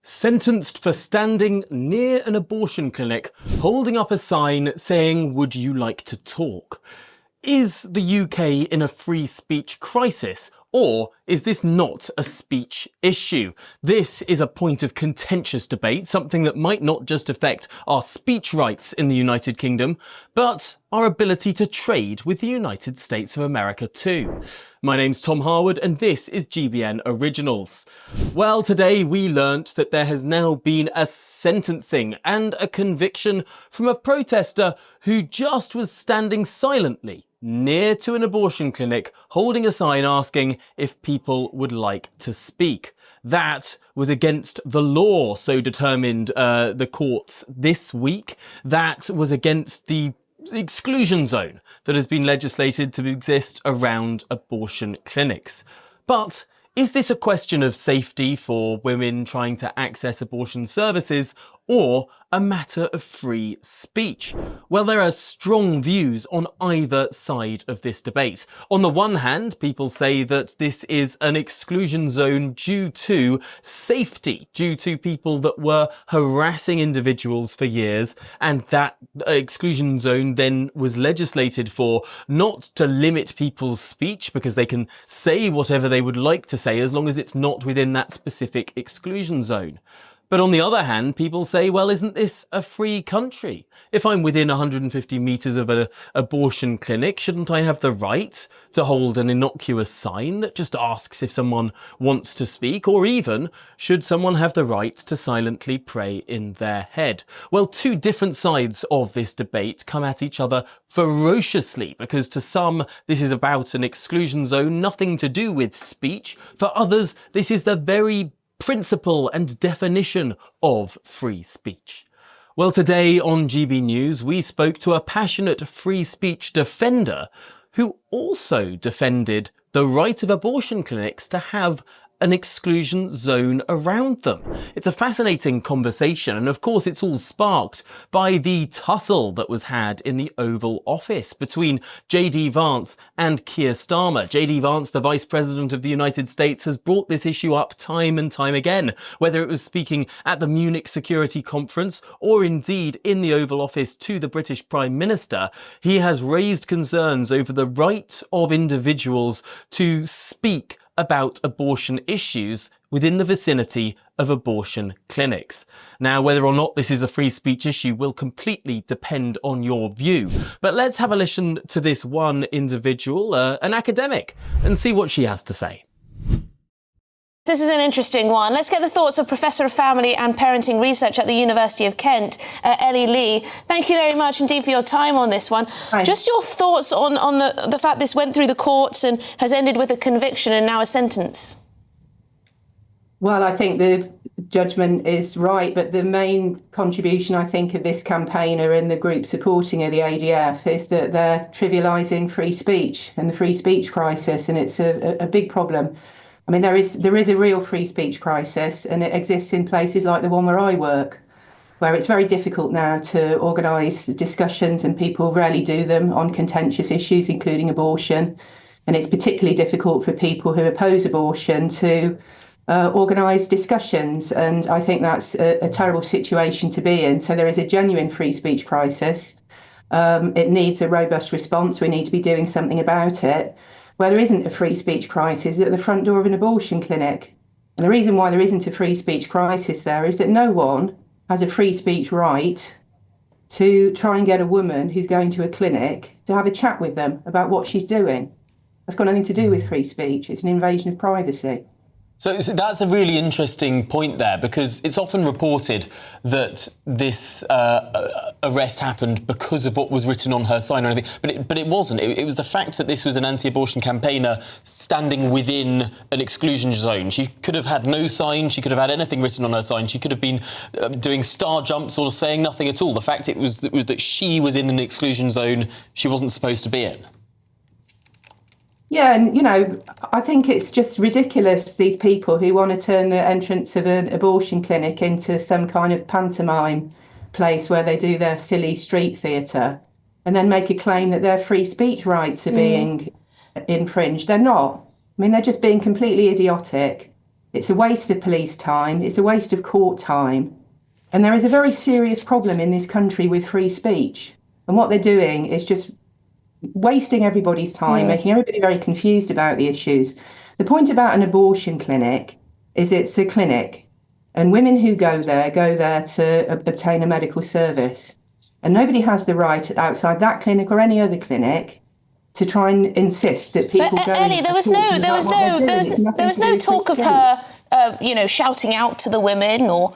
Sentenced for standing near an abortion clinic, holding up a sign saying, "Would you like to talk?" Is the UK in a free speech crisis? Or is this not a speech issue? This is a point of contentious debate, something that might not just affect our speech rights in the United Kingdom, but our ability to trade with the United States of America too. My name's Tom Harwood and this is GBN Originals. Well, today we learnt that there has now been a sentencing and a conviction from a protester who just was standing silently near to an abortion clinic, holding a sign asking if people would like to speak. That was against the law, so determined the courts this week. That was against the exclusion zone that has been legislated to exist around abortion clinics. But is this a question of safety for women trying to access abortion services, or a matter of free speech? Well, there are strong views on either side of this debate. On the one hand, people say that this is an exclusion zone due to safety, due to people that were harassing individuals for years, and that exclusion zone then was legislated for not to limit people's speech because they can say whatever they would like to say as long as it's not within that specific exclusion zone. But on the other hand, people say, well, isn't this a free country? If I'm within 150 metres of an abortion clinic, shouldn't I have the right to hold an innocuous sign that just asks if someone wants to speak? Or even, should someone have the right to silently pray in their head? Well, two different sides of this debate come at each other ferociously, because to some, this is about an exclusion zone, nothing to do with speech. For others, this is the very principle and definition of free speech. Well, today on GB News, we spoke to a passionate free speech defender who also defended the right of abortion clinics to have an exclusion zone around them. It's a fascinating conversation, and of course it's all sparked by the tussle that was had in the Oval Office between JD Vance and Keir Starmer. JD Vance, the Vice President of the United States, has brought this issue up time and time again, whether it was speaking at the Munich Security Conference or indeed in the Oval Office to the British Prime Minister. He has raised concerns over the right of individuals to speak about abortion issues within the vicinity of abortion clinics. Now, whether or not this is a free speech issue will completely depend on your view. But let's have a listen to this one individual, an academic, and see what she has to say. This is an interesting one. Let's get the thoughts of Professor of Family and Parenting Research at the University of Kent, Ellie Lee. Thank you very much indeed for your time on this one. Hi. Just your thoughts on the fact this went through the courts and has ended with a conviction and now a sentence. Well, I think the judgment is right, but the main contribution, I think, of this campaigner and the group supporting her, the ADF, is that they're trivialising free speech and the free speech crisis, and it's a big problem. I mean, there is a real free speech crisis, and it exists in places like the one where I work, where it's very difficult now to organise discussions, and people rarely do them on contentious issues, including abortion. And it's particularly difficult for people who oppose abortion to organise discussions. And I think that's a terrible situation to be in. So there is a genuine free speech crisis. It needs a robust response. We need to be doing something about it. Where there isn't a free speech crisis is at the front door of an abortion clinic. And the reason why there isn't a free speech crisis there is that no one has a free speech right to try and get a woman who's going to a clinic to have a chat with them about what she's doing. That's got nothing to do with free speech. It's an invasion of privacy. So that's a really interesting point there, because it's often reported that this arrest happened because of what was written on her sign or anything, but it wasn't. It was the fact that this was an anti-abortion campaigner standing within an exclusion zone. She could have had no sign, she could have had anything written on her sign, she could have been doing star jumps or saying nothing at all. The fact it was that she was in an exclusion zone she wasn't supposed to be in. Yeah, and, I think it's just ridiculous, these people who want to turn the entrance of an abortion clinic into some kind of pantomime place where they do their silly street theatre and then make a claim that their free speech rights are being infringed. They're not. I mean, they're just being completely idiotic. It's a waste of police time. It's a waste of court time. And there is a very serious problem in this country with free speech. And what they're doing is just wasting everybody's time, making everybody very confused about the issues. The point about an abortion clinic is it's a clinic, and women who go there to obtain a medical service. And nobody has the right outside that clinic or any other clinic to try and insist that people go. But Ellie, there was no talk of her, shouting out to the women or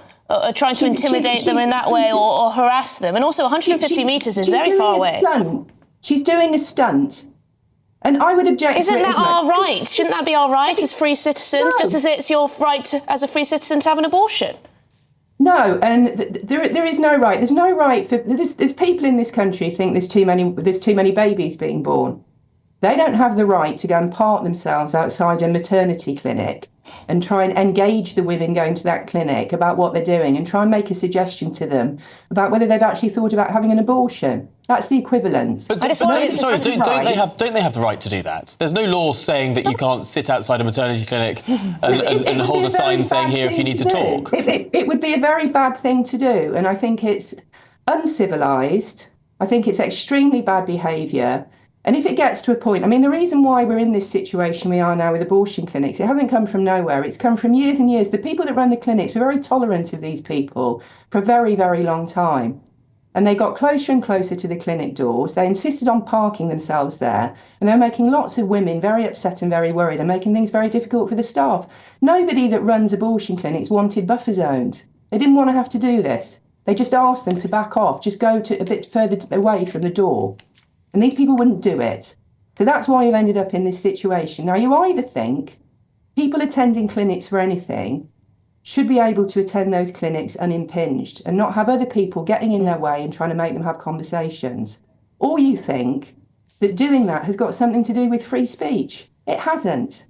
trying to intimidate them in that way or harass them. And also 150 metres is very far away. She's doing a stunt. And I would object to it. Isn't that our right? Shouldn't that be our right as free citizens, just as it's your right as a free citizen to have an abortion? No, and there is no right. There's no right for there's people in this country who think there's too many babies being born. They don't have the right to go and park themselves outside a maternity clinic and try and engage the women going to that clinic about what they're doing and try and make a suggestion to them about whether they've actually thought about having an abortion. That's the equivalent. But don't they have the right to do that? There's no law saying that you can't sit outside a maternity clinic and hold a sign saying here if you need to talk. It would be a very bad thing to do, and I think it's uncivilised. I think it's extremely bad behaviour. And if it gets to a point, the reason why we're in this situation we are now with abortion clinics, it hasn't come from nowhere. It's come from years and years. The people that run the clinics were very tolerant of these people for a very, very long time. And they got closer and closer to the clinic doors. They insisted on parking themselves there. And they're making lots of women very upset and very worried and making things very difficult for the staff. Nobody that runs abortion clinics wanted buffer zones. They didn't want to have to do this. They just asked them to back off, just go to a bit further away from the door. And these people wouldn't do it. So that's why you've ended up in this situation. Now, you either think people attending clinics for anything should be able to attend those clinics unimpinged and not have other people getting in their way and trying to make them have conversations. Or you think that doing that has got something to do with free speech. It hasn't.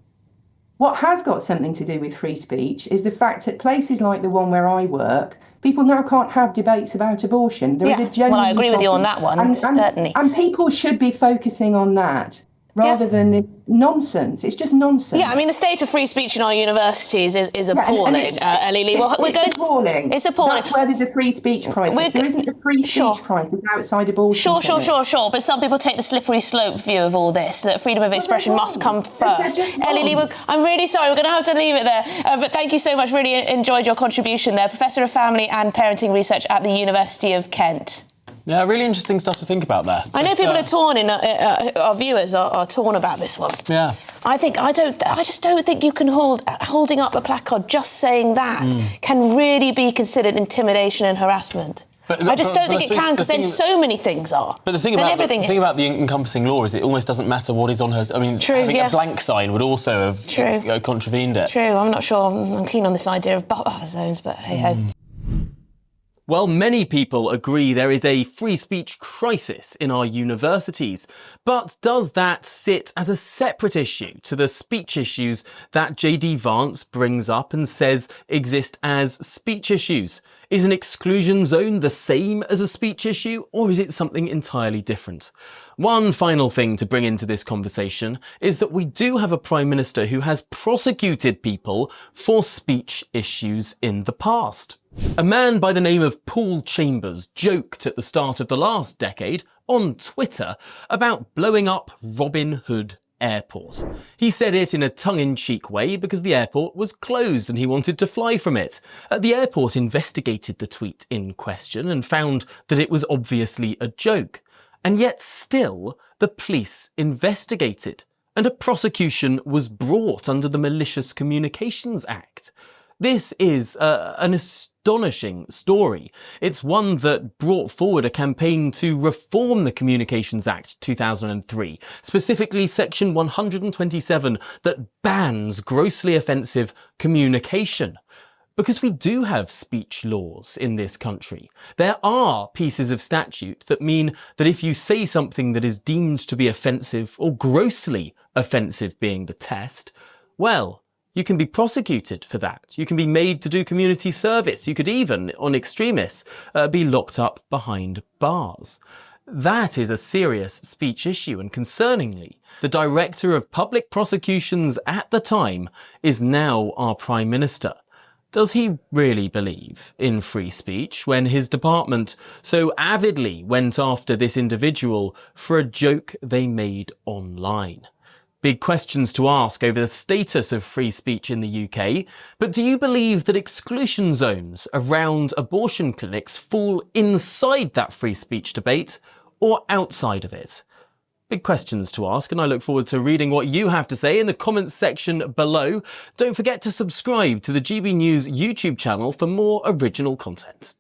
What has got something to do with free speech is the fact that places like the one where I work, people now can't have debates about abortion. There is a genuine well, I agree with you on that one, certainly. And people should be focusing on that rather than the nonsense. It's just nonsense. Yeah, the state of free speech in our universities is appalling, Ellie Lee. Well, it's appalling. It's appalling. That's where there's a free speech crisis. There isn't a free speech crisis outside abortion. Sure. But some people take the slippery slope view of all this, that freedom of expression must come first. Ellie Lee, I'm really sorry, we're going to have to leave it there. But thank you so much. Really enjoyed your contribution there. Professor of Family and Parenting Research at the University of Kent. Yeah, really interesting stuff to think about there. I know people are torn our viewers are torn about this one. Yeah. I just don't think you can holding up a placard just saying that can really be considered intimidation and harassment. I just don't think it can, because then so many things are. But the thing about the encompassing law is it almost doesn't matter what is on her. Having a blank sign would also have contravened it. True. I'm not sure. I'm keen on this idea of buffer zones, but hey ho. Well, many people agree there is a free speech crisis in our universities, but does that sit as a separate issue to the speech issues that JD Vance brings up and says exist as speech issues? Is an exclusion zone the same as a speech issue, or is it something entirely different? One final thing to bring into this conversation is that we do have a Prime Minister who has prosecuted people for speech issues in the past. A man by the name of Paul Chambers joked at the start of the last decade on Twitter about blowing up Robin Hood Airport. He said it in a tongue-in-cheek way because the airport was closed and he wanted to fly from it. The airport investigated the tweet in question and found that it was obviously a joke. And yet still, the police investigated, and a prosecution was brought under the Malicious Communications Act. This is an astonishing story. It's one that brought forward a campaign to reform the Communications Act 2003, specifically Section 127 that bans grossly offensive communication. Because we do have speech laws in this country. There are pieces of statute that mean that if you say something that is deemed to be offensive, or grossly offensive being the test, well, you can be prosecuted for that. You can be made to do community service. You could even, on extremists, be locked up behind bars. That is a serious speech issue, and concerningly, the Director of Public Prosecutions at the time is now our Prime Minister. Does he really believe in free speech when his department so avidly went after this individual for a joke they made online? Big questions to ask over the status of free speech in the UK, but do you believe that exclusion zones around abortion clinics fall inside that free speech debate or outside of it? Big questions to ask, and I look forward to reading what you have to say in the comments section below. Don't forget to subscribe to the GB News YouTube channel for more original content.